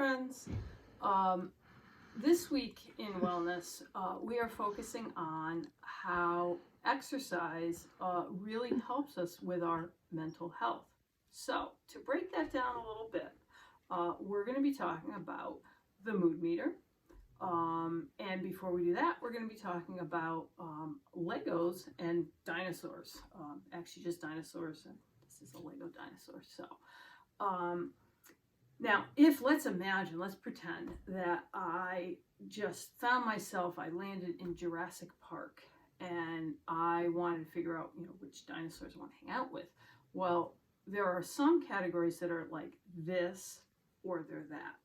friends. This week in wellness, we are focusing on how exercise really helps us with our mental health. So, to break that down a little bit, we're going to be talking about the mood meter. And before we do that, we're going to be talking about Legos and dinosaurs. Actually, just dinosaurs. And this is a Lego dinosaur. So, now, let's pretend that I just found myself, I landed in Jurassic Park and I wanted to figure out, which dinosaurs I want to hang out with. Well, there are some categories that are like this or they're that.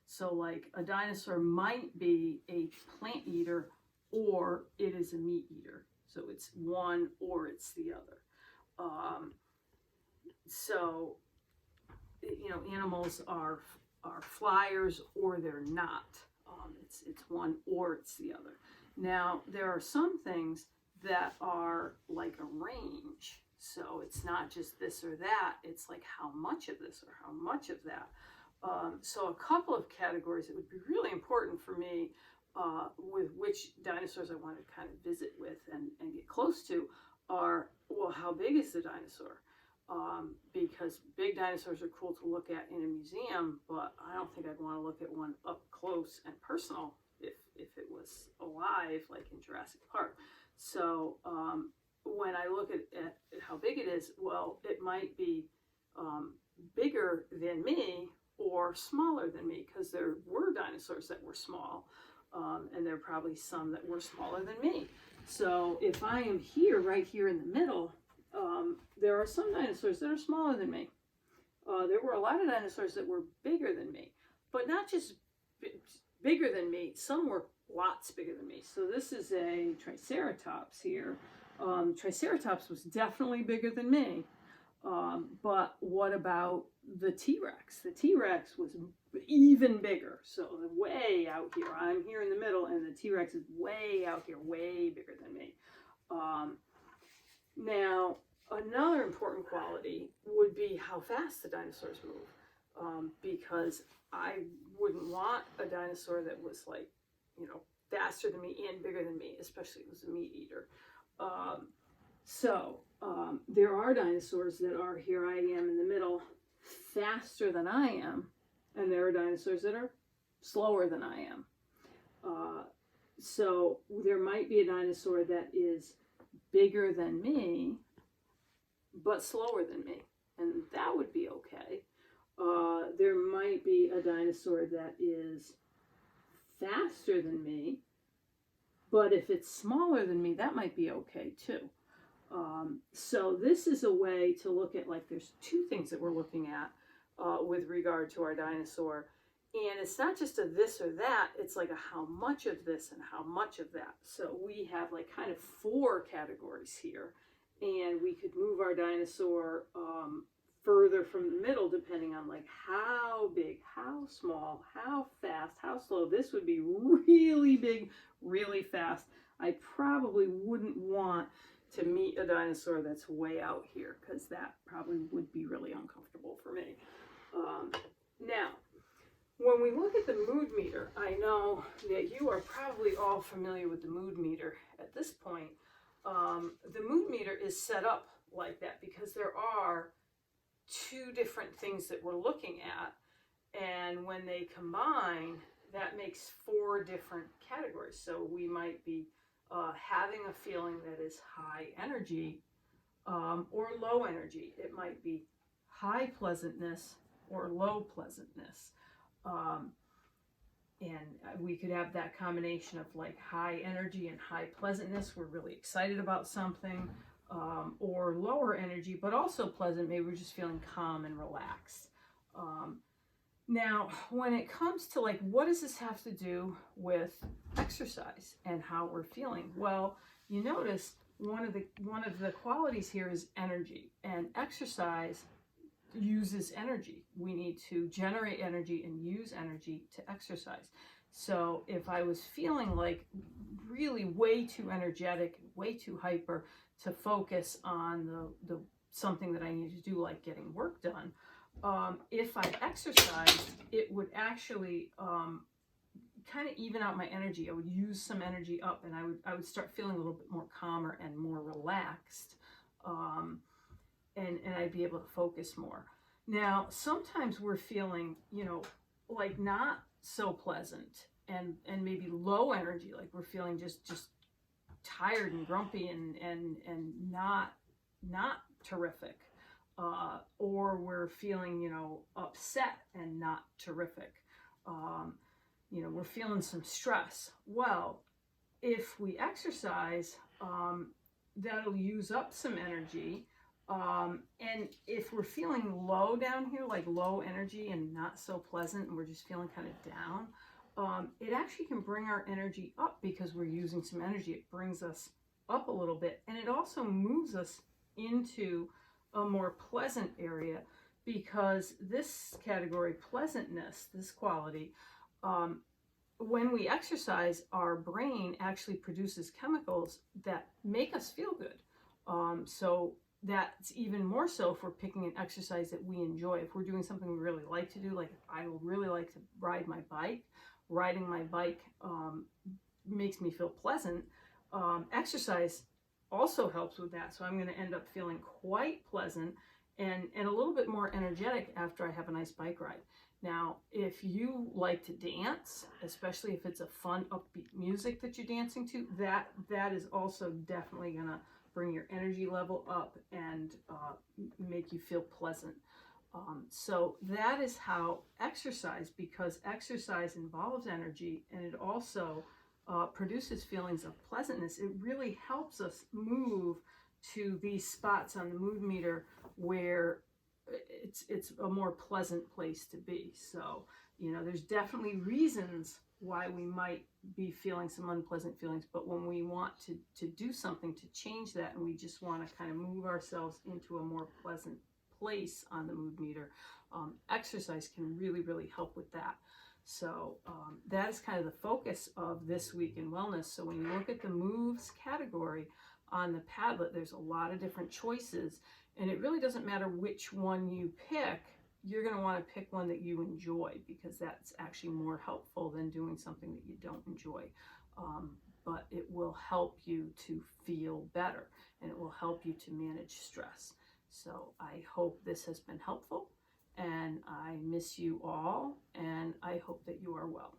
So like a dinosaur might be a plant eater or it is a meat eater. So it's one or it's the other. Animals are flyers or they're not. It's one or it's the other. Now, there are some things that are like a range. So it's not just this or that. It's like how much of this or how much of that. So a couple of categories that would be really important for me with which dinosaurs I want to kind of visit with and get close to are, well, how big is the dinosaur? Because big dinosaurs are cool to look at in a museum, but I don't think I'd want to look at one up close and personal if it was alive, like in Jurassic Park. So when I look at how big it is, well, it might be bigger than me or smaller than me, because there were dinosaurs that were small, and there are probably some that were smaller than me. So if I am right here in the middle, there are some dinosaurs that are smaller than me. There were a lot of dinosaurs that were bigger than me, but not just bigger than me. Some were lots bigger than me. So this is a Triceratops here. Triceratops was definitely bigger than me. But what about the T-Rex? The T-Rex was even bigger. So way out here. I'm here in the middle, and the T-Rex is way out here, way bigger than me. Now, another important quality would be how fast the dinosaurs move, because I wouldn't want a dinosaur that was like, faster than me and bigger than me, especially if it was a meat eater. There are dinosaurs that are, here I am in the middle, faster than I am, and there are dinosaurs that are slower than I am. So there might be a dinosaur that is bigger than me, but slower than me, and that would be okay. There might be a dinosaur that is faster than me, but if it's smaller than me, that might be okay too. So this is a way to look at, like, there's two things that we're looking at with regard to our dinosaur. And it's not just a this or that, it's like a how much of this and how much of that. So we have like kind of four categories here. And we could move our dinosaur further from the middle depending on like how big, how small, how fast, how slow. This would be really big, really fast. I probably wouldn't want to meet a dinosaur that's way out here, because that probably would be really uncomfortable for me. Now, when we look at the mood meter, I know that you are probably all familiar with the mood meter at this point. The mood meter is set up like that because there are two different things that we're looking at, and when they combine, that makes four different categories. So we might be having a feeling that is high energy or low energy. It might be high pleasantness or low pleasantness. And we could have that combination of like high energy and high pleasantness. We're really excited about something, or lower energy, but also pleasant. Maybe we're just feeling calm and relaxed. Now, when it comes to like, what does this have to do with exercise and how we're feeling? Well, you notice one of the qualities here is energy, and exercise uses energy. We need to generate energy and use energy to exercise. So if I was feeling like really way too energetic, way too hyper to focus on the something that I need to do, like getting work done, if I exercised, it would actually kind of even out my energy. I would use some energy up, and I would start feeling a little bit more calmer and more relaxed, and I'd be able to focus more. Now, sometimes we're feeling, like not so pleasant, and maybe low energy, like we're feeling just tired and grumpy and not terrific, or we're feeling upset and not terrific. We're feeling some stress. Well, if we exercise, that'll use up some energy. And if we're feeling low down here, like low energy and not so pleasant, and we're just feeling kind of down, it actually can bring our energy up because we're using some energy. It brings us up a little bit, and it also moves us into a more pleasant area, because this category, pleasantness, this quality, when we exercise, our brain actually produces chemicals that make us feel good. So that's even more so if we're picking an exercise that we enjoy. If we're doing something we really like to do, like I really like to ride my bike, riding my bike makes me feel pleasant. Exercise also helps with that. So I'm going to end up feeling quite pleasant and a little bit more energetic after I have a nice bike ride. Now, if you like to dance, especially if it's a fun, upbeat music that you're dancing to, that is also definitely going to bring your energy level up and make you feel pleasant. So that is how exercise, because exercise involves energy and it also produces feelings of pleasantness, it really helps us move to these spots on the mood meter where it's a more pleasant place to be. So, there's definitely reasons why we might be feeling some unpleasant feelings, but when we want to do something to change that, and we just want to kind of move ourselves into a more pleasant place on the mood meter, exercise can really, really help with that. So that is kind of the focus of this week in wellness. So when you look at the moves category on the Padlet, there's a lot of different choices, and it really doesn't matter which one you pick. You're going to want to pick one that you enjoy, because that's actually more helpful than doing something that you don't enjoy. But it will help you to feel better, and it will help you to manage stress. So I hope this has been helpful, and I miss you all, and I hope that you are well.